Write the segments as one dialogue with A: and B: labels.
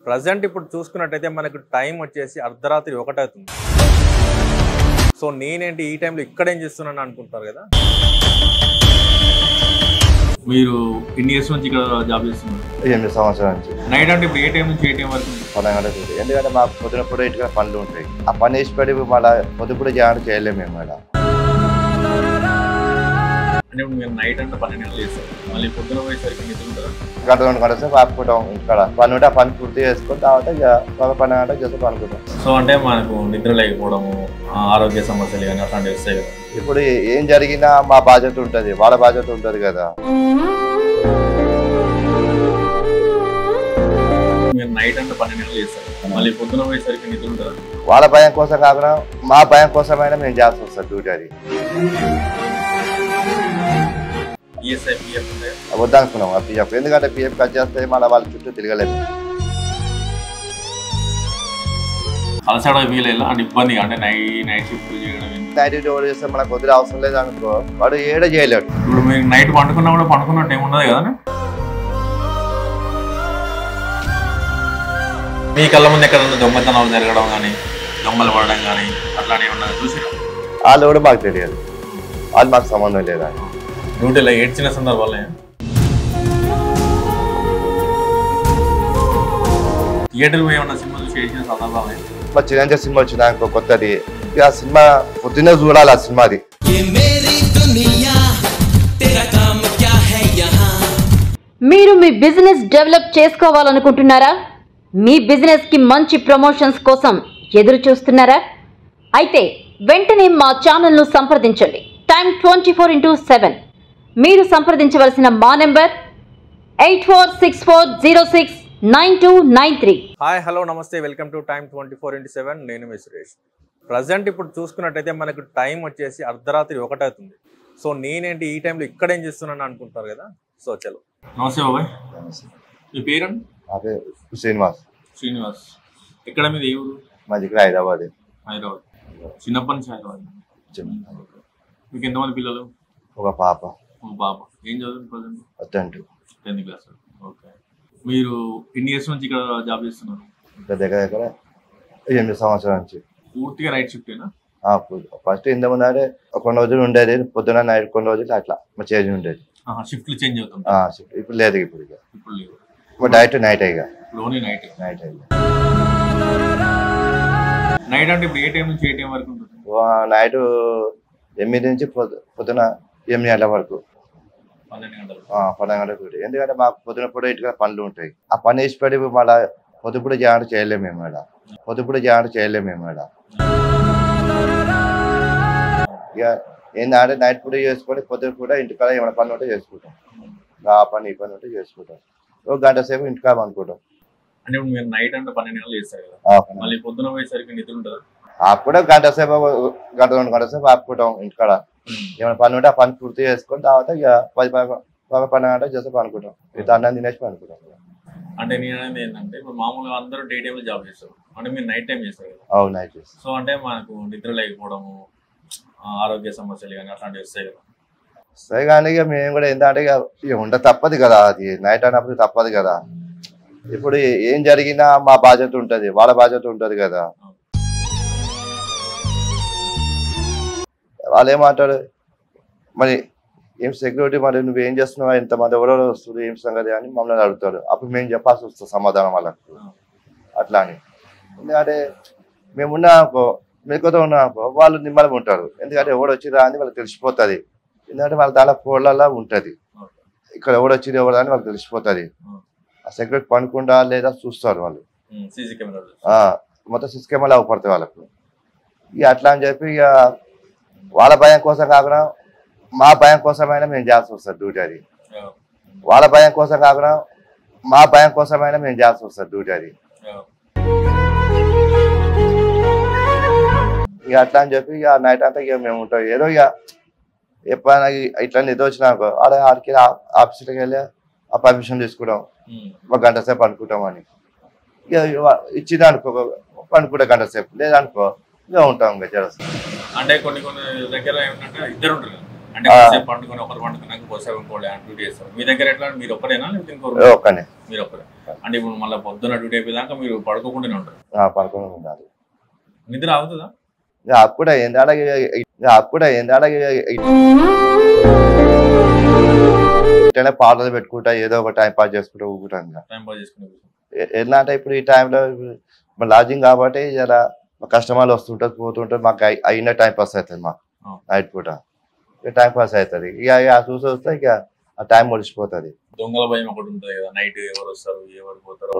A: Present ఇప్పుడు చూసుకున్నట్టయితే మనకు టైం వచ్చేసి అర్ధరాత్రి 1 అవుతుంది. సో నేనేంటి ఈ టైంలో ఇక్కడేం చేస్తున్నాను అనుకుంటారు కదా. మీరు ఎన్ని ఇయర్స్ నుంచి ఇక్కడ జాబ్ చేస్తున్నారు?
B: 8 సంవత్సరాల నుంచి.
A: నైట్ అంటే ఇప్పుడు ఏ టైం నుంచి ఏ టైం వరకు?
B: 10 గంటలకు. ఎందుకంటే మాకు పొద్దునప్పుడు ఇటుగా పనులు ఉంటాయి. ఆ పని వేసి పడి మళ్ళీ పొద్దుప్పుడు జాయిన్ చేయలేము మేము మేడం.
A: అంటే ఇప్పుడు మీరు నైట్ అంటే 12 గంటలు చేస్తారు, మళ్ళీ పొద్దున పోయేసరికి నిద్ర ఉంటుందా?
B: గంట 2 గంటల సేపు ఆపుకుంటాం ఇక్కడ. పని ఉంటే ఆ పని పూర్తి చేసుకుని తర్వాత ఇక 12 గంటలకు చేసి అనుకుంటాం.
A: సో అంటే మనకు నిద్ర లేకపోవడము, ఆరోగ్య సమస్యలు కానీ అట్లాంటివి వస్తాయి కదా.
B: ఇప్పుడు ఏం జరిగినా మా బాధ్యత ఉంటుంది, వాళ్ళ బాధ్యత ఉంటుంది కదా.
A: మీరు నైట్ అంటే 12 గంటలు చేస్తారు, మళ్ళీ పొద్దున పోయేసరికి నిద్ర ఉంటుందా?
B: వాళ్ళ భయం కోసం కాకుండా మా భయం కోసమైనా మేము చేయాల్సి వస్తుంది డ్యూటీ. అది
A: ఈఎస్ఐ పిఎఫ్ ఉంటాయి
B: వద్దనుకున్నాం ఆ పిఎఫ్. ఎందుకంటే పిఎఫ్ కట్ చేస్తే మళ్ళీ వాళ్ళ చుట్టూ తిరగలేము.
A: అలసడ వీలేలా అంటే ఇబ్బంది అంటే నైట్ షిఫ్ట్ చేయడం.
B: నైట్ డ్యూటీ చేస్తే మనకు వదిలే అవసరం లేదు అనుకో, వాడు ఏడ చేయలేడు.
A: ఇప్పుడు మీరు నైట్ పండుకున్నా కూడా పండుకున్నట్టు ఏమి ఉండదు కదా. మీ కళ్ళ ముందు ఎక్కడ దొంగతనాలు జరగడం కానీ, దొంగలు పడడం కానీ అట్లాంటివి ఏమన్నా చూసినా?
B: వాళ్ళు కూడా మాకు తెలియదు, వాళ్ళు మాకు సంబంధం లేదా.
A: డ్యూటీలో ఏడ్చిన సందర్భాలే, థియేటర్లో ఏమన్నా సినిమా చూసి ఏడ్చిన సందర్భాలే.
B: మా చిరంజీవి సినిమా వచ్చింది అనుకో కొత్తది, ఆ సినిమా పొద్దున్నే చూడాలి. ఆ సినిమాది
C: మీరు మీ బిజినెస్ డెవలప్ చేసుకోవాలనుకుంటున్నారా? మీ బిజినెస్ కి మంచి ప్రమోషన్స్ కోసం ఎదురు చూస్తున్నారా? అయితే వెంటనే మా ఛానల్ను సంప్రదించండి. Time 24x7. మీరు సంప్రదించవలసిన మా నెంబర్ 8464069293.
A: హాయ్ హలో నమస్తే, వెల్కమ్ టు టైమ్ 24x7. నేను మీ సురేష్. ప్రజెంట్ ఇప్పుడు చూసుకున్నట్టయితే మనకు టైం వచ్చేసి అర్ధరాత్రి 1 అవుతుంది. సో నేనేంటి ఈ టైంలో ఇక్కడేం చేస్తున్నాను అనుకుంటారు కదా. సో చలో. నమస్తే బాబాయ్, మీ పేరండి?
B: అదే శ్రీనివాస్.
A: శ్రీనివాస్. ఎక్కడ మీది ఏ ఊరు?
B: మాది ఇక్కడ హైదరాబాద్.
A: హైదరాబాద్. చిన్నప్పటి నుంచి హైదరాబాద్. మీకు ఎంతమంది పిల్లలు?
B: ఒక పాప.
A: ఒక పాప. ఏం చదువుతుంది?
B: 10th
A: class. ఓకే. మీరు ఎన్ని ఇయర్స్ నుంచి ఇక్కడ జాబ్ చేస్తున్నారు?
B: ఇక్కడ దగ్గర 8 సంవత్సరాల నుంచి.
A: పూర్తిగా నైట్ షిఫ్టేనా?
B: ఫస్ట్ ఇంతకుముందు అంటే కొన్ని రోజులు ఉండేది, పొద్దున నైట్ కొన్ని రోజులు అట్లా మా చేంజ్ ఉండేది.
A: షిఫ్ట్లు చేంజ్ అవుతుంది.
B: ఇప్పుడు లేదు. ఇప్పుడు
A: లేవు.
B: డైరెక్ట్ నైట్ అయ్యా.
A: నైట్ అంటే ఇప్పుడు ఏ టైం నుంచి ఏ టైం వరకు ఉంటుంది?
B: నైట్ 8 నుంచి పొద్దున 8 గంటల వరకు.
A: 12 గంటలు.
B: 12 గంటలకు. ఎందుకంటే మాకు పొద్దునప్పుడు ఇటుగా పనులు ఉంటాయి. ఆ పని వేసి పడి మళ్ళీ పొద్దుప్పుడు జాయిన్ చేయలేము మేము మేడం. ఇక ఏంటంటే నైట్ పూట చేసుకొని పొద్దున కూడా ఇంటికాడ ఏమైనా పని ఉంటే చేసుకుంటాం. ఆ పని ఈ పని ఉంటే చేసుకుంటాం. ఒక గంట సేపు ఇంటికాడ అనుకుంటాం.
A: అంటే ఇప్పుడు మీరు నైట్ అంటే 12 గంటలు చేస్తారు కదా, మళ్ళీ పొద్దున పోయేసరికి నిద్ర ఉంటుందా?
B: అప్పుడే గంట 2 గంటల సేపు ఆపుకుంటాం ఇంటికాడ. ఏమైనా పని ఉంటే ఆ పని పూర్తి చేసుకొని తర్వాత ఇక 10-12 గంటలు చేసేపు అనుకుంటాం. ఇక అన్నం తినేసి అనుకుంటాం.
A: అంటే నేను అనేది ఏంటంటే ఇప్పుడు మామూలుగా అందరూ డే టైంలో జాబ్ చేస్తారు, అంటే మీరు నైట్ టైం చేస్తారు కదా.
B: అవును, నైట్ చేస్తాం.
A: సో అంటే మనకు నిద్ర లేకపోవడము, ఆరోగ్య సమస్యలు కానీ అట్లాంటివి వస్తాయి కదా.
B: వస్తాయి కానీ ఇక మేము కూడా ఏంటంటే ఇక ఉండ తప్పదు కదా. అది నైట్ అన్నప్పుడు తప్పదు కదా. ఇప్పుడు ఏం జరిగినా మా బాధ్యత ఉంటుంది, వాళ్ళ బాధ్యత ఉంటుంది కదా. వాళ్ళు ఏమంటారు మరి ఏం సెక్యూరిటీ, మరి నువ్వేం చేస్తున్నావు, ఇంతమంది ఎవరో వస్తుంది, ఏం సంగతి అని మమ్మల్ని అడుగుతాడు. అప్పుడు మేము చెప్పాల్సి వస్తుంది సమాధానం వాళ్ళకు. అట్లా అని ఎందుకంటే మేమున్నా అనుకో, మీకుతో ఉన్నా అనుకో, వాళ్ళు నిమ్మలం ఉంటారు. ఎందుకంటే ఎవడు వచ్చిరా అని వాళ్ళకి తెలిసిపోతుంది. ఎందుకంటే వాళ్ళ దాని ఫోన్లలో ఉంటుంది, ఇక్కడ ఎవడు వచ్చింది ఎవరు అని వాళ్ళకి తెలిసిపోతుంది. ఆ సెక్యూరిటీ పనుకుండా లేదా చూస్తారు వాళ్ళు. మొత్తం సిసి కెమెరాలు అవపడతాయి వాళ్ళకు. ఇక అట్లా అని చెప్పి ఇక వాళ్ళ భయం కోసం కాకుండా మా భయం కోసమైనా మేము చేయాల్సి వస్తుంది డ్యూటీ. అది వాళ్ళ భయం కోసం కాకుండా మా భయం కోసమైనా మేము చేయాల్సి వస్తుంది డ్యూటీ. అది ఇక అట్లా అని చెప్పి ఇక నైట్ అంతా ఇక మేము ఉంటాం. ఏదో ఇక ఎప్పుడైనా ఇట్లా నిద్ర వచ్చినాకో ఆడికి ఆఫీస్కి వెళ్ళి ఆ పర్మిషన్ తీసుకుంటాం, ఒక గంట సేపు అనుకుంటాం అని. ఇక ఇచ్చింది అనుకో అనుకుంటా గంట సేపు, లేదనుకో ఇక ఉంటాం. ఇంకా జరగదు.
A: అంటే కొన్ని దగ్గర ఏమిటంటే ఇద్దరు ఉంటారు, అంటే పండుకొని ఒకరు పండుకున్నాక పోసే డ్యూటీ చేస్తారు. మీ దగ్గర ఎట్లా మీరు ఒక్కడేనా లేకపోతే ఇంకోరు?
B: ఒక్కనే.
A: మీరు ఒక్కడే. అంటే ఇప్పుడు మళ్ళీ పొద్దున్న డ్యూటీ అయిపోయేదాకా మీరు పడుకోకుండానే ఉంటారు?
B: పడుకొని ఉండాలి.
A: నిద్ర ఆగుతుందా?
B: అప్పుడే ఏంది అలాగే ఇట్లనే పాటలు పెట్టుకుంటా ఏదో ఒక టైం పాస్ చేసుకుంటూ ఊగుతాం.
A: టైం పాస్ చేసుకునే
B: ఎలా అంటే ఇప్పుడు ఈ టైంలో లాడ్జింగ్ కాబట్టి ఇలా కస్టమర్లు వస్తుంటారు పోతుంటారు, మాకు అయిన టైం పాస్ అవుతుంది. మాకు నైట్ పూట టైం పాస్ అవుతుంది. ఇక చూసి వస్తే ఇక ఆ టైం ఒడిచిపోతుంది.
A: దొంగల భయం ఒకటి ఉంటుంది కదా, నైట్ ఎవరు వస్తారు ఎవరు పోతారు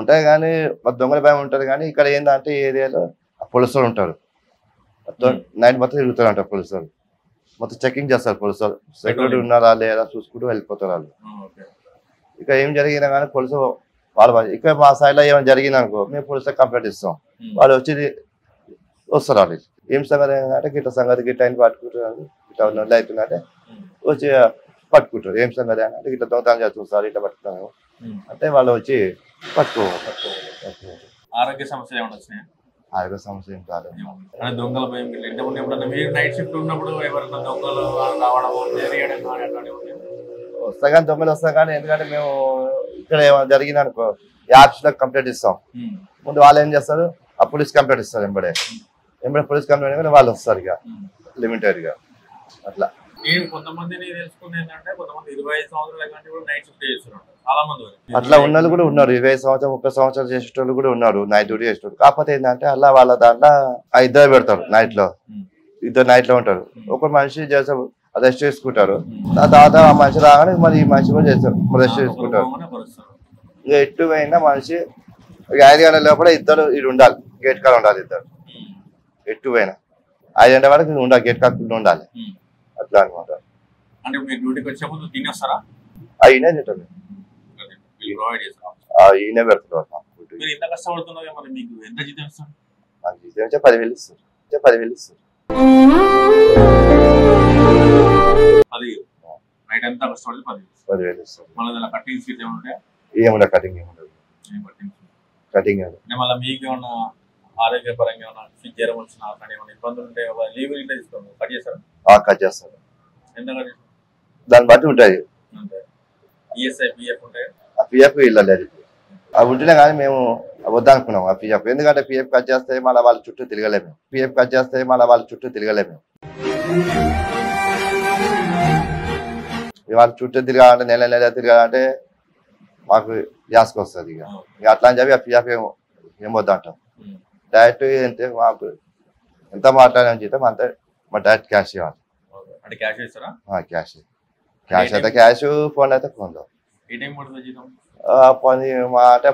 B: ఉంటాయి. కానీ దొంగల భయం ఉంటుంది. కానీ ఇక్కడ ఏంటంటే ఈ ఏరియాలో పోలీసులు ఉంటారు. నైట్ మొత్తం తిరుగుతారు అంటారు పోలీసులు. మొత్తం చెకింగ్ చేస్తారు పోలీసులు. సెక్యూరిటీ ఉన్నారా లేదా చూసుకుంటూ వెళ్ళిపోతారు వాళ్ళు. ఇక ఏం జరిగినా కానీ పోలీసు వాళ్ళు ఇక్కడ మా సైడ్లో ఏమైనా జరిగింది అనుకో మేము పోలీసులకు కంప్లైంట్ ఇస్తాం. వాళ్ళు వచ్చి వస్తారు. వాళ్ళు ఏం సంగతి అంటే గిట్ల సంగతి గిట్ట అయిన పట్టుకుంటున్నారు, ఇట్లా నల్లి అవుతుందంటే వచ్చి పట్టుకుంటారు. ఏం సంగతి అంటే ఇట్లా దొంగతనం చేస్తారు, ఇట్లా పట్టుకున్నాము అంటే వాళ్ళు వచ్చి పట్టుకోవాలి.
A: ఆరోగ్య సమస్యలు ఏమైనా వచ్చినాయి?
B: ఆరోగ్య సమస్య ఏం కాదు.
A: దొంగల భయం ఎప్పుడన్నా మీరు నైట్ షిఫ్ట్ ఉన్నప్పుడు ఎవరైనా దొంగలు రావడం
B: వస్తా కానీ దొంగలు వస్తాం. కానీ ఎందుకంటే మేము ఇక్కడ ఏమైనా జరిగింది అనుకో ఈ ఆఫీస్లో కంప్లైంట్ ఇస్తాం. ముందు వాళ్ళు ఏం చేస్తారు, ఆ పోలీస్ కంప్లైంట్ ఇస్తారు. ఎంబడే పోలీస్ కంప్లైంట్ కానీ వాళ్ళు వస్తారు ఇక లిమిటెడ్గా అట్లా.
A: నేను కొంతమందిని తెలుసుకుని ఏంటంటే కొంతమంది 25 సంవత్సరాల కంటే కూడా నైట్ షిఫ్ట్ చేస్తున్నారు. చాలా మంది
B: అట్లా ఉన్న వాళ్ళు కూడా ఉన్నారు. 20 సంవత్సరం 30 సంవత్సరాలు చేసేటోళ్ళు కూడా ఉన్నారు, నైట్ డ్యూటీ చేసేటోళ్ళు. కాకపోతే ఏంటంటే అలా వాళ్ళ దాంట్లో ఇద్దరు పెడతారు నైట్ లో. ఇద్దరు నైట్ లో ఉంటారు. ఒక మనిషి చేస్తారు రెస్ట్ చేసుకుంటారు. ఆ తర్వాత ఆ మనిషి రాగానే మరి ఈ మనిషి కూడా చేస్తారు రెస్ట్ చేసుకుంటారు. ఇక ఎట్టు పోయినా మనిషి 5 గంటల లోపల ఇద్దరు ఇది ఉండాలి, గేట్ కాడ ఉండాలి. ఇద్దరు ఎట్టు పోయినా 5 గంటల వరకు ఉండాలి, గేట్ కాకుండా ఉండాలి. అట్లా అనమాట.
A: అంటే మీరు డ్యూటీకి వచ్చే ముందు తినేస్తారా?
B: ఈయనే తింటారు, ఈయనే పెడతారు.
A: మీరు ఎంత కష్టపడుతున్నారు, మరి మీకు ఎంత జీతం ఇస్తారు?
B: నాకు జీతం వచ్చే 10,000 ఇస్తారు. 10,000 ఇస్తారు.
A: అది నైట్ అంతా కష్టపడి
B: 10,000 ఇస్తారు.
A: మళ్ళీ కటింగ్స్ ఏముంటాయా?
B: ఏముండదు, కటింగ్ ఏముండదు. కటింగ్
A: మళ్ళీ మీకు ఏమన్నా ఆరోగ్యపరంగా ఏమన్నా జ్వరం వచ్చినా అక్కడ ఏమైనా ఇబ్బందులు ఉంటే లీవ్ ఇట్లా తీసుకోండి, కట్ చేస్తారా?
B: కట్ చేస్తారు.
A: ఎంత కట్ చేస్తారు?
B: దాన్ని బట్టి ఉంటుంది.
A: ఈఎస్ఐ పిఎఫ్ ఉంటాయి.
B: ఆ పిఎఫ్ వెళ్ళలేదు. అవి ఉంటేనే కానీ మేము వద్దనుకున్నాం ఆ పిఎఫ్. ఎందుకంటే పిఎఫ్ కట్ చేస్తే మళ్ళీ వాళ్ళ చుట్టూ తిరగలేము. వాళ్ళ చుట్టూ తిరగాలంటే నెల తిరగాలంటే మాకు గ్యాస్కి వస్తుంది. ఇక అట్లా అని చెప్పి ఆ పిఎఫ్ ఏం వద్దంటాం. డైరెక్ట్ మాకు ఎంత మాట్లాడిన జీతం అంతే మా డైరెక్ట్ క్యాష్ ఇవ్వాలి.
A: అంటే క్యాష్ ఇస్తారా?
B: క్యాష్ అయితే క్యాష్, ఫోన్ అయితే ఫోన్లో. మా అంటే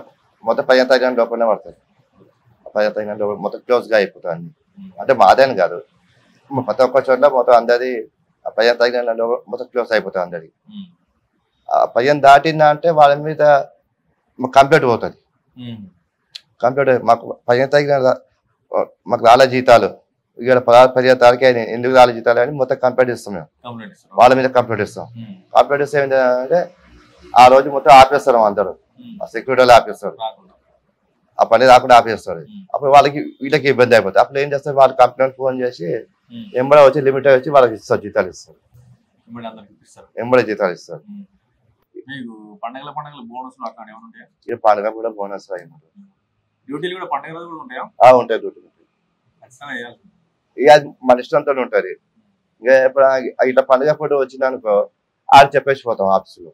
B: మొత్తం 15 గంటల లోపలనే పడుతుంది. 15 గంటల లోపల మొత్తం క్లోజ్గా అయిపోతుంది అన్ని. అంటే మాదేని కాదు, ప్రతి ఒక్క చోట్ల మొత్తం అందరి 15 గంటల లోపల మొత్తం క్లోజ్ అయిపోతుంది అందరికి. 15 దాటిందా అంటే వాళ్ళ మీద కంప్లీట్ పోతుంది. కంప్లీట్ మాకు 15 తగ్గిన మాకు రాలే జీతాలు ఇక్కడ 15 తారీఖు ఎందుకు రాలే జీతాలు అని మొత్తం కంప్లీట్ ఇస్తాం. మేము వాళ్ళ మీద కంప్లీట్ ఇస్తాం. కంప్లీట్ ఇస్తే ఏంటంటే ఆ రోజు మొత్తం ఆపేస్తారు అందరూ. ఆ సెక్యూరిటీ వాళ్ళు ఆపేస్తారు, ఆ పని రాకుండా ఆపేస్తారు. అప్పుడు వీళ్ళకి ఇబ్బంది అయిపోతుంది. అప్పుడు ఏం చేస్తారు, వాళ్ళు కంప్లైంట్ ఫోన్ చేసి ఎంబడే వచ్చి లిమిట్ వచ్చి వాళ్ళకి ఇస్తారు, జీతాలు ఇస్తారు. ఎంబడే జీతాలు ఇస్తారు. పండుగ కూడా బోనస్ ఉంటాయి. ఇక మన ఇష్టంతో ఉంటుంది. ఇంకా ఇప్పుడు ఇట్లా పండుగ ఫోటో వచ్చిందనుకో ఆడు చెప్పేసి పోతాం ఆఫీసులో,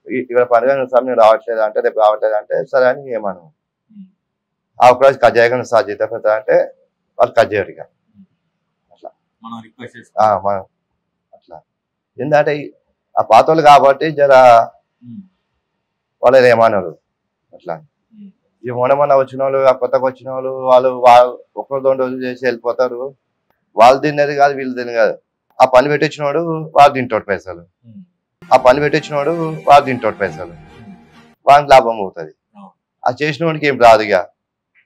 B: ఇక్కడ పండుగ నేను రావట్లేదు అంటే రేపు రావట్లేదు అంటే సరే అని ఏమను. ఆ ఒకరోజు కట్ చేయగానే సార్ జీతం పెడతా అంటే వాళ్ళు కట్ చేయరు. ఇక అట్లా మనం అట్లా ఎందుకంటే ఆ పాత వాళ్ళు కాబట్టి జర వాళ్ళు ఏమన్నారు అట్లా. ఈ మొన్న వచ్చిన వాళ్ళు, ఆ కొత్తగా వచ్చిన వాళ్ళు ఒకరు 2 రోజులు చేసి వెళ్ళిపోతారు. వాళ్ళు తినేది కాదు, వీళ్ళు తినేది కాదు. ఆ పని పెట్టించినోడు వాళ్ళు తింటాడు పైసలు, వానికి లాభం అవుతుంది. ఆ చేసిన వాడికి ఏం రాదు. ఇక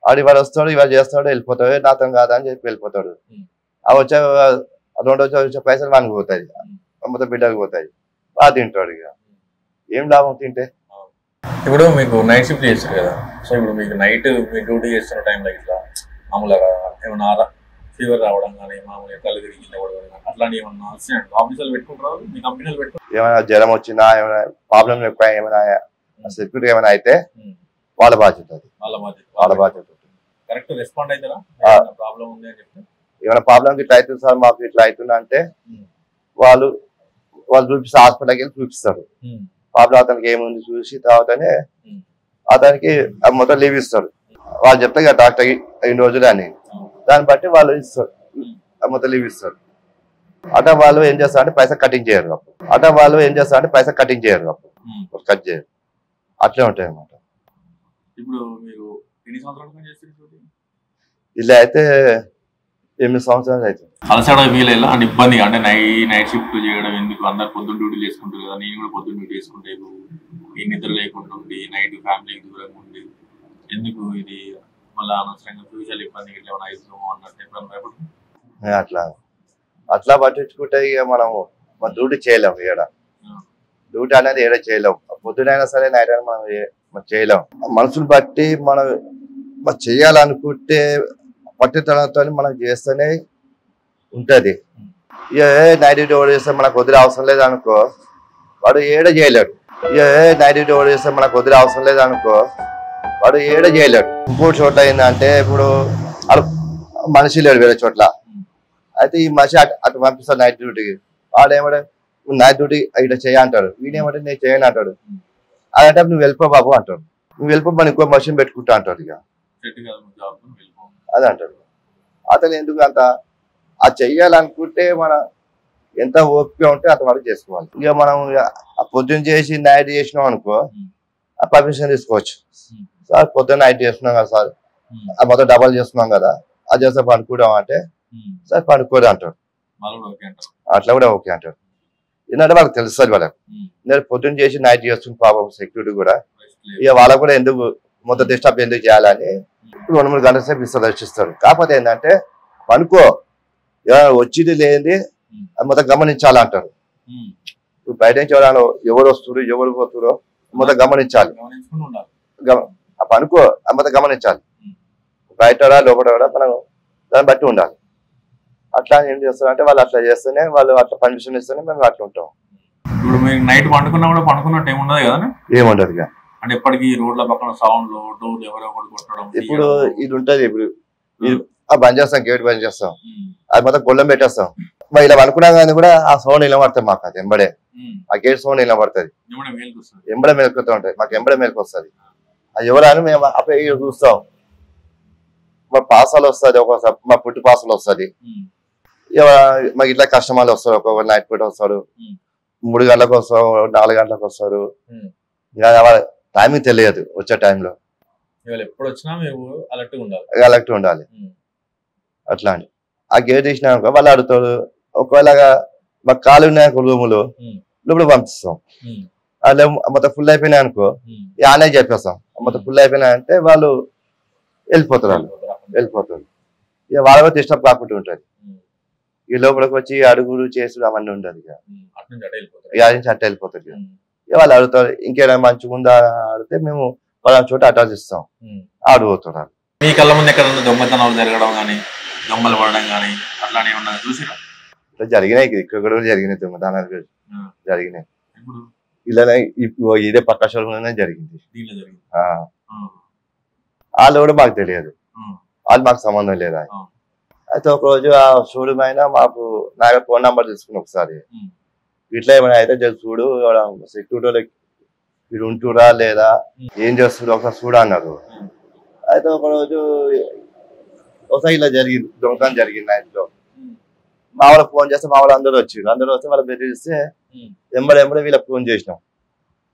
B: వాడు ఇవాళ వస్తాడు, ఇవాళ చేస్తాడు, వెళ్ళిపోతాడు, నాతో కాదా అని చెప్పి వెళ్ళిపోతాడు. ఆ వచ్చే 2 రోజులు వచ్చే పైసలు వానికి పోతాయి, మొత్తం బిడ్డకు పోతాయి, వాడు తింటాడు. ఇక ఏం లాభం తింటే.
A: ఇప్పుడు మీకు నైట్ షిఫ్ట్ చేస్తారు కదా, సో ఇప్పుడు మీకు నైట్ మీరు డ్యూటీ చేస్తున్న టైంలో ఇట్లా మామూలుగా ఏమన్నా ఫీవర్ రావడం కానీ మామూలుగా కళ్ళు తిరిగి అట్లాంటి ఏమన్నా ఆఫీసులు పెట్టుకుంటారు, మీ కంపెనీలు పెట్టుకుంటారు?
B: ఏమైనా జ్వరం వచ్చినా, ఏమైనా ప్రాబ్లం ఎక్కువ, ఏమైనా సెక్యూరిటీ ఏమైనా అయితే వాళ్ళ బాధ్యత, అది వాళ్ళ బాధ్యత.
A: కరెక్ట్ రెస్పాండ్ అవుతారా ప్రాబ్లం ఉంది అని చెప్తే?
B: ఏమైనా ప్రాబ్లం ఇట్లా అవుతుంది సార్ మాకు ఇట్లా అవుతుందా అంటే వాళ్ళు చూపిస్తే హాస్పిటల్కి వెళ్ళి చూపిస్తారు. ప్రాబ్లం అతనికి ఏముంది చూసి తర్వాతనే అతనికి మొత్తం లీవ్ ఇస్తారు. వాళ్ళు చెప్తే డాక్టర్ 2 రోజులు అని, దాన్ని బట్టి వాళ్ళు ఇస్తారు, మొత్తం లీవ్ ఇస్తారు. అట వాళ్ళు ఏం చేస్తారంటే పైసా కటింగ్ చేయరు. అప్పుడు కట్ చేయరు. అట్లే ఉంటాయి అన్నమాట.
A: ఇప్పుడు మీరు ఎన్ని సంవత్సరాలు చేస్తారు?
B: ఇలా అయితే 8 సంవత్సరాలు అవుతుంది.
A: అలసడ వీలైనా అంటే ఇబ్బంది అంటే నైట్ షిఫ్ట్ చేయడం ఎందుకు? అందరు పొద్దున్న డ్యూటీ చేసుకుంటారు కదా, నేను కూడా పొద్దున్న డ్యూటీ చేసుకుంటే ఈ నిద్ర లేకుండా ఉండి నైట్ ఫ్యామిలీకి దూరంగా ఉండి ఎందుకు ఇది మళ్ళీ అనవసరంగా ఫ్యూచర్ ఇబ్బంది ఏమైనా అవుతుందో అన్నట్టు
B: అట్లా పట్టించుకుంటే ఇక మనము మన డ్యూటీ చేయలేము. డ్యూటీ అనేది ఏడ చేయలేము. పొద్దునైనా సరే నైట్ అయినా మనం చేయలేము. మనుషులు బట్టి మనం చేయాలనుకుంటే పట్టుదలతో మనం చేస్తూనే ఉంటది. నైట్ డ్యూటీ ఓడి చేస్తే మనకు వదిలే అవసరం లేదనుకో, వాడు ఏడ చేయలేడు. నైట్ డ్యూటీ ఓడి చేస్తే మనకు వదిలే అవసరం లేదనుకో, వాడు ఏడ చేయలేడు. ఇంకోటి చోట్ల ఏంటంటే ఇప్పుడు మనిషి లేడు వేరే చోట్ల, అయితే ఈ మనిషి అటు పంపిస్తాడు నైట్ డ్యూటీకి. వాడు ఏమంటే నైట్ డ్యూటీ ఇట్లా చేయంటాడు, వీడేమంటే నేను చేయను అంటాడు. అదంటే నువ్వు వెళ్ళిపో బాబు అంటాడు. నువ్వు వెళ్ళిపో మన ఇంకో మనిషిని పెట్టుకుంటా అంటాడు. ఇక అది అంటాడు. అతను ఎందుకు అంత చెయ్యాలనుకుంటే మన ఎంత ఓపిక ఉంటే అంత వరకు చేసుకోవాలి. ఇక మనం పొద్దున్న చేసి నైట్ చేసినాం అనుకో, ఆ పర్మిషన్ తీసుకోవచ్చు. సార్ పొద్దున్న నైట్ చేస్తున్నాం కదా సార్, మొత్తం డబల్ చేస్తున్నాం కదా, అది చేస్తే పనుకోవడం అంటే సార్ పనుకోదు అంటాడు. అట్లా కూడా ఓకే అంటాడు. ఎందుకంటే వాళ్ళకి తెలుస్తుంది, వాళ్ళకి నేను పొద్దున్న చేసి నైట్ చేస్తుంది పాపం సెక్యూరిటీ కూడా. ఇక వాళ్ళకు కూడా ఎందుకు మొత్తం డిస్టర్బ్ ఎందుకు చేయాలని 2-3 గంటల సేపు ఇస్తారు, రక్షిస్తారు. కాకపోతే ఏంటంటే పనుకో, వచ్చింది లేనిది మొత్తం గమనించాలంటారు. ఇప్పుడు బయట నుంచి ఎవరు వస్తున్నారు ఎవరు పోతురో మొత్తం గమనించాలి. పనుకో మొత్తం గమనించాలి, బయట లోపల కూడా మనం దాన్ని బట్టి ఉండాలి. అట్లా ఏం చేస్తారంటే వాళ్ళు అట్లా చేస్తేనే, వాళ్ళు అట్లా పర్మిషన్ ఇస్తేనే మేము అట్లా ఉంటాం.
A: ఇప్పుడు మీరు నైట్ పండుకున్నా కూడా పనుకున్నట్టు ఏముండదు కదా?
B: ఏముండదు ఇక.
A: అంటే ఎప్పటికీ రోడ్ల పక్కన సౌండ్ డోర్ ఎవరో ఒకటి కొట్టడం.
B: ఇప్పుడు ఇది ఉంటది, ఇప్పుడు బంద్ చేస్తాం, గేట్ బంద్ చేస్తాం, అది మొత్తం గొల్లం పెట్టేస్తాం. మరి ఇలా అనుకున్నా కానీ కూడా ఆ సౌండ్ నిలబడుతుంది మాకు. అది ఎంబడే ఆ గేట్ సౌండ్ నిలబడుతుంది, ఎంబడే మేలుకొస్తూ ఉంటది మాకు, ఎంబడే మేలుకు వస్తుంది. అది ఎవరైనా మేము అప్పుడు చూస్తాం. మా పాసాలు వస్తుంది, ఒక్కోసారి మా పుట్టి పాసాలు వస్తుంది. మాకు ఇట్లా కస్టమర్లు వస్తారు, ఒక్కొక్క నైట్ పూట వస్తాడు, 3 గంటలకు వస్తారు, 4 గంటలకు వస్తారు. టైమింగ్ తెలియదు వచ్చే టైంలో.
A: ఎప్పుడు వచ్చినా మీరు
B: అలర్ట్ ఉండాలి. అట్లా అని ఆ గేట్ తీసినాక వాళ్ళు అడుగుతారు. ఒకవేళ మాకు ఖాళీ ఉన్నాయనుకో రూములు లోపల పంపిస్తాం. అలా మొత్తం ఫుల్ అయిపోయినాయి అనుకో ఆనే చెప్పేస్తాం. మొత్తం ఫుల్ అయిపోయినాయంటే వాళ్ళు వెళ్ళిపోతారు. ఇక వాళ్ళ కూడా డిస్టర్బ్ కాకుండా ఉంటుంది. ఈ లోపలికి వచ్చి అడుగులు చేసుడు అవన్నీ ఉండదు. ఇక అట్ట వెళ్ళిపోతుంది. ఇక వాళ్ళు అడుగుతారు ఇంకేమైనా మంచిగా ఉందా అడిగితే మేము వాళ్ళ చోట అటాచ్ ఇస్తాం, ఆడిపోతున్నారు.
A: మీ కళ్ళ ముందు ఎక్కడ దొంగతనాలు జరగడం కానీ దొంగలు పడడం కానీ అట్లానే ఏమన్నా చూసినా?
B: జరిగినాయి, ఇక్కడ కూడా జరిగినాయి దొంగతనాలు జరిగినాయి. ఇలానే ఇదే పక్క షోరూంలోనే జరిగింది. వాళ్ళు కూడా మాకు తెలియదు, వాళ్ళు మాకు సంబంధం లేదా. అయితే ఒక రోజు ఆ షోరూమ్ అయినా మాకు నా ఫోన్ నెంబర్ తీసుకుని ఒకసారి ఇట్లా ఏమైనా అయితే చూడు సెక్యూరిటీ వీడు ఉంటురా లేదా ఏం చేస్తుడు ఒకసారి చూడ అన్నారు. అయితే ఒక రోజు ఒకసారి ఇలా జరిగింది, దొంగతనం జరిగింది నైట్లో. మా వాళ్ళకి ఫోన్ చేస్తే మా వాళ్ళు అందరూ వచ్చారు. అందరూ వస్తే వాళ్ళకి బెదిరిస్తే ఎంబడే వీళ్ళకి ఫోన్ చేసినాం.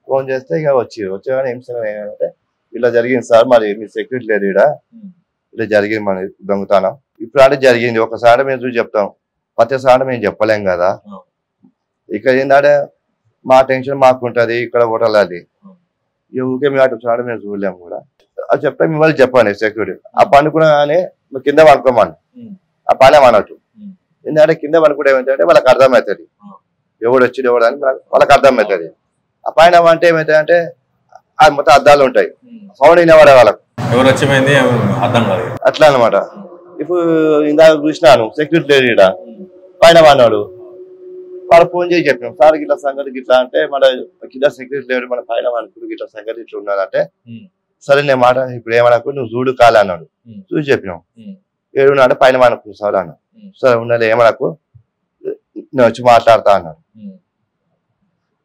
B: ఫోన్ చేస్తే ఇక వచ్చే కానీ ఏం సార్ ఏంటంటే ఇలా జరిగింది సార్, మరి మీ సెక్యూరిటీ లేదు ఇక్కడ, ఇలా జరిగింది మన దొంగతనం. ఇప్పుడు అంటే జరిగింది, ఒకసారి మేము చూసి చెప్తాం, ప్రతిసారి మేము చెప్పలేం కదా. ఇక్కడ ఏంటంటే మా టెన్షన్ మాకు ఉంటుంది, ఇక్కడ హోటల్ అది ఊరికే మేము అటు సార్ మేము చూడలేము కూడా. అది చెప్తే మిమ్మల్ని చెప్పండి సెక్యూరిటీ ఆ పండుకున్నా కానీ కింద పనుకోమని ఆ పనే అన్నట్టు. ఎందుకంటే కింద పనుకుంటే ఏమవుతుందంటే వాళ్ళకి అర్థమవుతుంది ఎవడు వచ్చి ఎవడు అని వాళ్ళకి అర్థమవుతుంది. ఆ పైన అంటే ఏమవుతుంది అంటే అది మొత్తం అద్దాలు ఉంటాయి, సౌండ్ వినవాడే వాళ్ళకు
A: ఎవరు వచ్చిపోయింది అర్థం కాదు.
B: అట్లా అనమాట. ఇప్పుడు ఇందాక చూసినాను సెక్యూరిటీ లేడు ఇక్కడ, పైన వాడినాడు వాళ్ళు ఫోన్ చేసి చెప్పినాం సార్ ఇట్లా సంగతి ఇట్లా అంటే మన కింద సెక్యూరిటీ లేడు మన పైన మనకు ఇట్లా సంగతి ఇట్లా ఉన్నాడంటే సరే నేను మాట ఇప్పుడు ఏమనకు నువ్వు చూడు కాలే అన్నాడు. చూసి చెప్పినాం. ఏడున్నా అంటే పైన మనకు సార్ అన్నాడు. సరే ఉన్నది ఏమనకు నేను వచ్చి మాట్లాడతా అన్నాడు.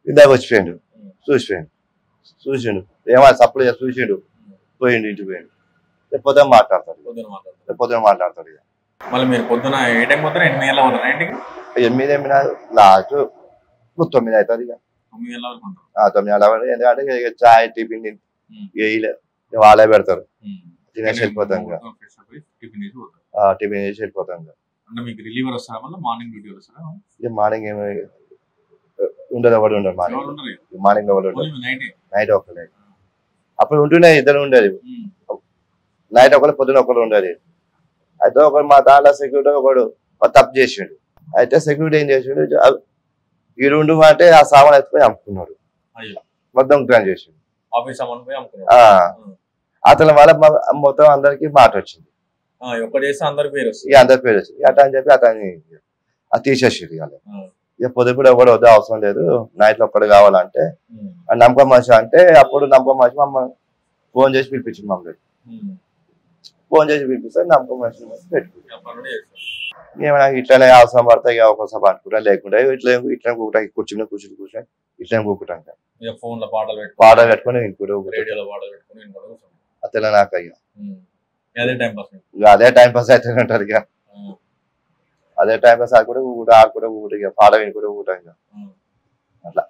B: ఇందాక వచ్చిపోయిండు చూసిండు ఏమైనా సప్లై చూసిండు పోయిండు ఇంటికి పోయిండు. రేపు పొద్దున మాట్లాడతాడు ఇక
A: మళ్ళీ మీరు పొద్దున ఏ టైం పోతారా 8 గంటల పోతారా ఇంటికి
B: 8 లాస్ట్ 9 అవుతుంది ఇక
A: 9 గంటల వరకు ఉంటారు
B: 9 గంటల వరకు. ఎందుకంటే ఇక చాయ్ టిఫిన్ వాళ్ళే పెడతారు తినేసి వెళ్ళిపోతాం ఇక టిఫిన్ చేసి వెళ్ళిపోతాం ఇక.
A: అంటే మీకు రిలీవర్ వస్తారా మళ్ళీ మార్నింగ్ డ్యూటీ వస్తారా?
B: ఇక మార్నింగ్ ఏమి ఉండదు ఎవరు ఉండదు మార్నింగ్ ఎవరు ఉండదు నైట్ ఒకరు అప్పుడు ఉంటుండే ఇద్దరు ఉండేది నైట్ ఒకరు పొద్దున ఒకరు ఉండేది. అయితే ఒకరు మా దాంట్లో సెక్యూరిటీ ఒకడు తప్పు చేసిండు. అయితే సెక్యూరిటీ ఏం చేసిండు ఈ రెండు అంటే ఆ సామాన్ ఎత్తుకొని అమ్ముకున్నాడు మొత్తం గ్రాండ్ చేసిండు. అతని వల్ల మొత్తం అందరికి మాట వచ్చింది అందరి పేరు వచ్చింది అట్లా అని చెప్పి అతన్ని తీసేసిండు. ఇక పొద్దుపూట కూడా వద్ద అవసరం లేదు నైట్ లో ఒక్కడు కావాలంటే నమ్మకం మనిషి అంటే అప్పుడు నమ్మకం మనిషి మమ్మల్ని ఫోన్ చేసి పిలిపించింది మమ్మల్ని ఫోన్ చేసి పిలిపిస్తే నమ్మకం మనిషి పెట్టుకుంటాం. ఏమైనా ఇట్లనే అవసరం పడతాయి ఒక్కోసారి అనుకుంటా లేకుండా ఇట్లా కూర్చుని ఇట్లా కూకుంటాం పాటలు పెట్టుకుని అతను నాకు అదే టైం పాస్ అయితే ఉంటారు ఇక అదే టైం పాస్ ఆడుకుంటే ఆడుకుంటే ఇక పాట వినుకుంటే ఊటాం ఇక అట్లా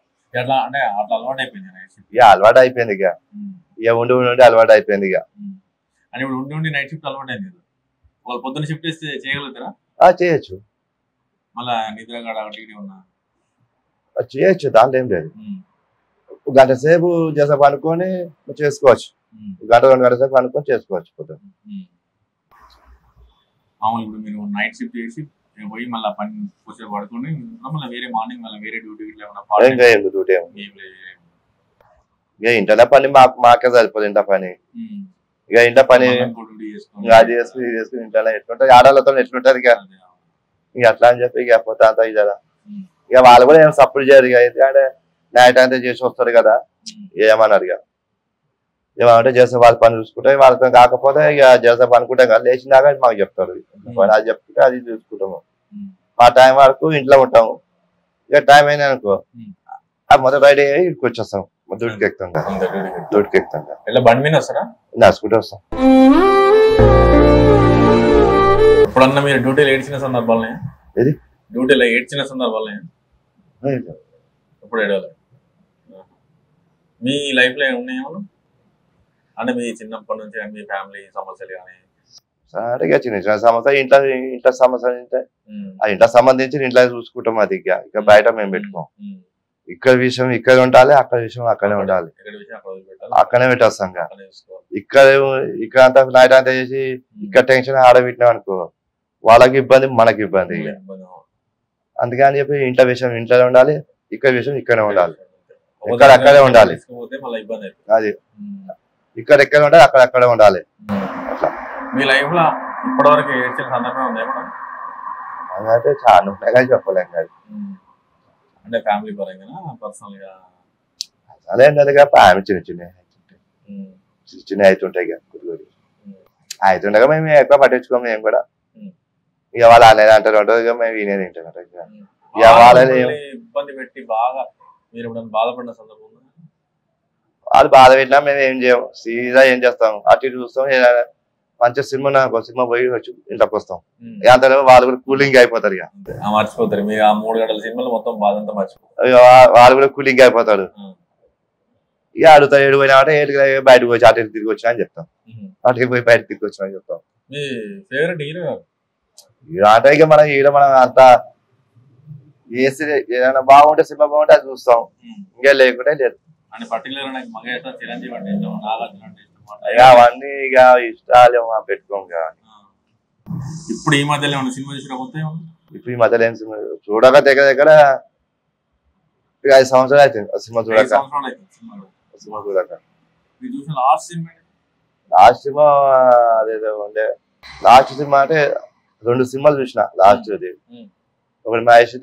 B: ఇక అలవాటు అయిపోయింది ఇక ఉండి అలవాటు అయిపోయింది ఇక
A: నైట్ షిఫ్ట్ అలవాటు అయింది వాళ్ళు పొద్దున్న షిఫ్ట్ చేస్తే చేయగలుగుతారా?
B: చేయొచ్చు
A: మళ్ళా నిద్ర
B: చేయొచ్చు దాంట్లో ఏం లేదు. గంట సేపు చేసే పనుకొని చేసుకోవచ్చు 1-2 గంటల సేపు పనుకొని చేసుకోవచ్చు పొద్దున్న.
A: ఇప్పుడు మీరు నైట్ షిఫ్ట్ చేసి పోయి మళ్ళీ పని కొంచెం పడుకొని మళ్ళీ వేరే మార్నింగ్ మళ్ళీ వేరే డ్యూటీ
B: డ్యూటీ ఇక ఇంట్లో పని మాకే సరిపోదు ఇంట్లో పని ఇక ఇంట్లో పని అది చేసుకుని ఇంట్లో ఎట్లుంటది ఆడవాళ్ళతో ఎట్లుంటది ఇక అట్లా అని చెప్పి ఇక పోతే అంతా ఇదా ఇక వాళ్ళు కూడా ఏం సపోర్ట్ చేయరు ఇక అయితే అంటే నైట్ అంతా చేసి వస్తారు కదా ఏమన్నారు ఇక ఏమంటే చేసే వాళ్ళ పని చూసుకుంటే వాళ్ళతో కాకపోతే ఇక చేసే అనుకుంటాం కదా లేచినాక మాకు చెప్తారు అది చెప్తుంటే అది చూసుకుంటాము. మా టైం వరకు ఇంట్లో ఉంటాము ఇక టైం అయినా అనుకో అది మొదటి రెడీ అయ్యి ఇక్కడికి వచ్చేస్తాం డ్యూటీకి ఎక్కుతాం నడుచుకుంటూ వస్తాం.
A: ఇప్పుడన్నా మీరు డ్యూటీలో ఏడ్చిన సందర్భాలనే డ్యూటీలో ఏడ్చిన సందర్భాలనే ఇప్పుడు ఏడవలే మీ లైఫ్ లో ఉన్నాయేమో అంటే మీ చిన్నప్పటి నుంచి మీ ఫ్యామిలీ సమస్యలు కానీ
B: సరే చిన్న చిన్న సమస్య ఇంట్లో సమస్యలు ఉంటాయి ఆ ఇంట్లో సంబంధించి ఇంట్లో చూసుకుంటాం అది ఇక బయట మేము పెట్టుకోం. ఇక్కడ విషయం ఇక్కడ ఉండాలి అక్కడ విషయం అక్కడే ఉండాలి అక్కడే పెట్టేస్తాం ఇక్కడ అంతా నైట్ అంతా చేసి ఇక్కడ టెన్షన్ ఆడబెట్టినాం అనుకో వాళ్ళకి ఇబ్బంది మనకి ఇబ్బంది అందుకని చెప్పి ఇంట్లో విషయం ఇంట్లో ఉండాలి ఇక్కడ విషయం ఇక్కడే ఉండాలి ఇక్కడ అక్కడే ఉండాలి అది ఇక్కడ ఎక్కడ ఉండాలి అక్కడ అక్కడే ఉండాలి.
A: మీ లైఫ్ లో ఇప్పటివరకు ఏడ్చిన సందర్భం ఉందేమో
B: అయితే చాలా ఉంటాయి చెప్పలేం కాదు
A: అంటే ఫ్యామిలీ పరంగా పర్సనల్ గా
B: అదే ఆమె చిన్న చిన్న అవుతుంటాయి అవుతుండగా మేము ఎక్కువ పట్టించుకోము మేము కూడా ఇక వాళ్ళు అనేది అంటారు ఉంటుంది ఇక మేము వినేది తింటాం ఇక వాళ్ళని
A: ఇబ్బంది పెట్టి బాగా మీరు బాధపడిన సందర్భం
B: వాళ్ళు బాధ పెట్టినా మేము ఏం చేయం సీదా ఏం చేస్తాం అటు ఇటు చూస్తాం మంచి సినిమా పోయి వచ్చి ఇంట్లోకి వస్తాం అంత వాళ్ళు కూడా కూలింగ్ అయిపోతారు ఇక
A: మర్చిపోతారు మీరు ఆ 3 గంటల సినిమాలో మొత్తం బాధ అంతా మర్చిపోతారు
B: వాళ్ళు కూడా కూలింగ్ అయిపోతాడు ఇక అడుగుతారు ఏడు పోయినా అంటే ఏడు బయటకు వచ్చి అటు తిరిగి వచ్చినా అని చెప్తాం అటుకి పోయి బయటకు తిరిగి వచ్చినా అని చెప్తాం.
A: మీ ఫేవరెట్ హీరో
B: అంటే ఇక మనం హీరో మనం అంత ఏదైనా బాగుంటే సినిమా బాగుంటే అది చూస్తాం ఇంకా లేకుంటే లేదు అవన్నీ ఇక ఇష్టాలు పెట్టుకోం.
A: ఇప్పుడు ఈ మధ్యలో సినిమా చూసినప్పుడు
B: ఇప్పుడు ఈ మధ్యలో ఏం సినిమా చూడక దగ్గర 5 సంవత్సరాలు అవుతుంది సినిమా చూడక లాస్ట్ సినిమా అదేదో ఉండే లాస్ట్ సినిమా అంటే 2 సినిమాలు చూసిన లాస్ట్ ఒకటి మహేష్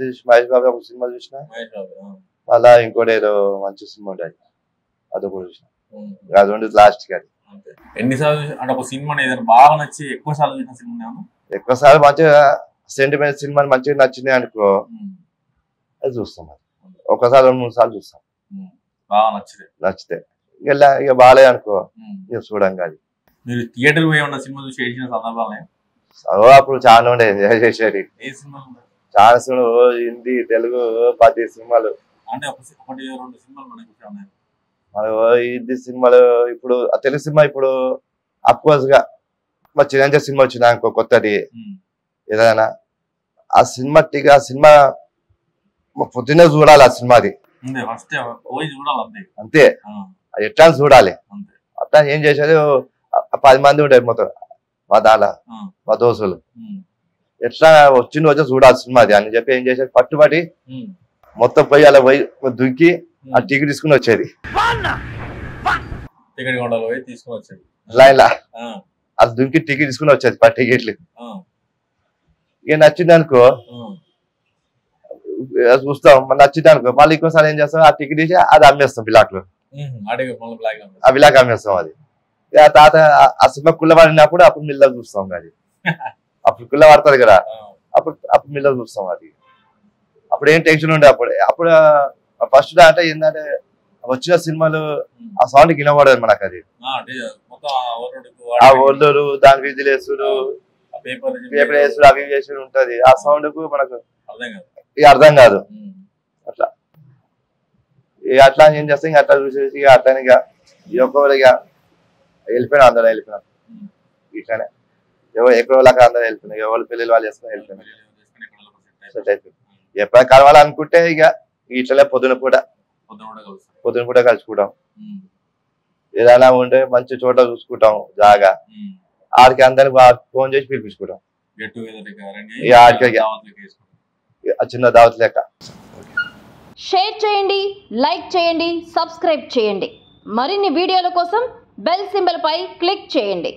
B: బాబు ఒక సినిమా చూసిన, మళ్ళా ఇంకోటి ఏదో మంచి సినిమా ఉంటుంది అది కూడా చూసిన. అది ఉండేది లాస్ట్ కి. అది
A: ఎన్నిసార్లు అంటే ఒక సినిమా ఏదైనా బాగా నచ్చి ఎక్కువ సార్లు చూసిన సినిమా?
B: ఎక్కువసార్లు మంచిగా సెంటిమెంట్ సినిమాలు మంచిగా నచ్చినాయి అనుకో అది చూస్తాం. అది ఒకసారి 2-3 సార్లు చూస్తాం
A: బాగా
B: నచ్చితే. ఇక బాగాలేదు అనుకో ఇక చూడం. అది
A: మీరు థియేటర్ పోయి ఉన్న సినిమా చూసి ఏడ్చిన సందర్భాలే?
B: అప్పుడు చాలా ఉండే చేసేది.
A: ఏ సినిమా?
B: చాలా సినిమాలు, హిందీ, తెలుగు 10 సినిమాలు.
A: అంటే 1-2 సినిమాలు మనకి
B: మన హిందీ సినిమాలు. ఇప్పుడు ఆ తెలుగు సినిమా ఇప్పుడు అఫ్కోర్స్ గా మా చిరంజీవి సినిమా వచ్చింది అనుకో కొత్తది ఏదైనా, ఆ సినిమా పొద్దున్నే చూడాలి. ఆ సినిమాది అంతే, అది ఎట్లా చూడాలి. అట్లా ఏం చేసేది 10 మంది ఉంటారు మొత్తం మా మా దోస్తులు. ఎట్లా వచ్చిన రోజు చూడాలి సినిమాది అని చెప్పి ఏం చేసేది పట్టుబడి మొత్తం పోయి అలా పోయి దుంకి ఆ టికెట్ తీసుకుని వచ్చేది. లైన్లా అది దుంకి టికెట్ తీసుకుని వచ్చేది 10 టికెట్లు. ఇక నచ్చింది అనుకో చూస్తాం, నచ్చింది అనుకో మళ్ళీ ఇంకోసారి ఏం చేస్తాం, ఆ టికెట్ తీసి అది అమ్మేస్తాం బ్లాక్ లో. ఆ బ్లాక్ అమ్మేస్తాం. అది తాత ఆ సినిమా కుళ్ళ పడినప్పుడు అప్పుడు మిల్ల చూస్తాం. అది అప్పుడు కుళ్ళ పడుతుంది కదా, అప్పుడు మిల్ల చూస్తాం. అది అప్పుడు ఏం టెన్షన్ ఉండే. అప్పుడు ఫస్ట్ అంటే ఏంటంటే వచ్చిన సినిమాలు ఆ సౌండ్ వినబడదు మనకు. అది ఆ ఒళ్ళుడు దాని విజిలేసుడు పేపర్ వేసుడు అవి వేసుడు ఉంటది. ఆ సౌండ్ కు మనకు అర్థం కాదు. అట్లా ఏం చేస్తాం, ఇంకా అట్లా చూసేసి అట్లానే ఒక్కొక్కరిగా వెళ్ళిపోయినా అందరూ వెళ్ళిపోయినాం. ఇట్లానే ఎక్కడో వాళ్ళకి అందరూ వెళ్ళిపోయినాయి. ఎవరు పెళ్ళిళ్ళు వాళ్ళు చేసుకుని వెళ్ళిపోయినాయి. ఎప్పుడైనా కలవాలనుకుంటే ఇక ఇట్లనే పొద్దున పూట కలుసుకుంటాం. ఏదైనా ఉంటే మంచి చోట చూసుకుంటాం జాగా, ఆడికి అందరికి ఫోన్ చేసి పిలిపించుకుంటాం. చిన్న దావత్ లెక్క.
C: షేర్ చేయండి, లైక్ చేయండి, సబ్స్క్రైబ్ చేయండి. మరిన్ని వీడియోల కోసం బెల్ సింబల్ పై క్లిక్ చేయండి.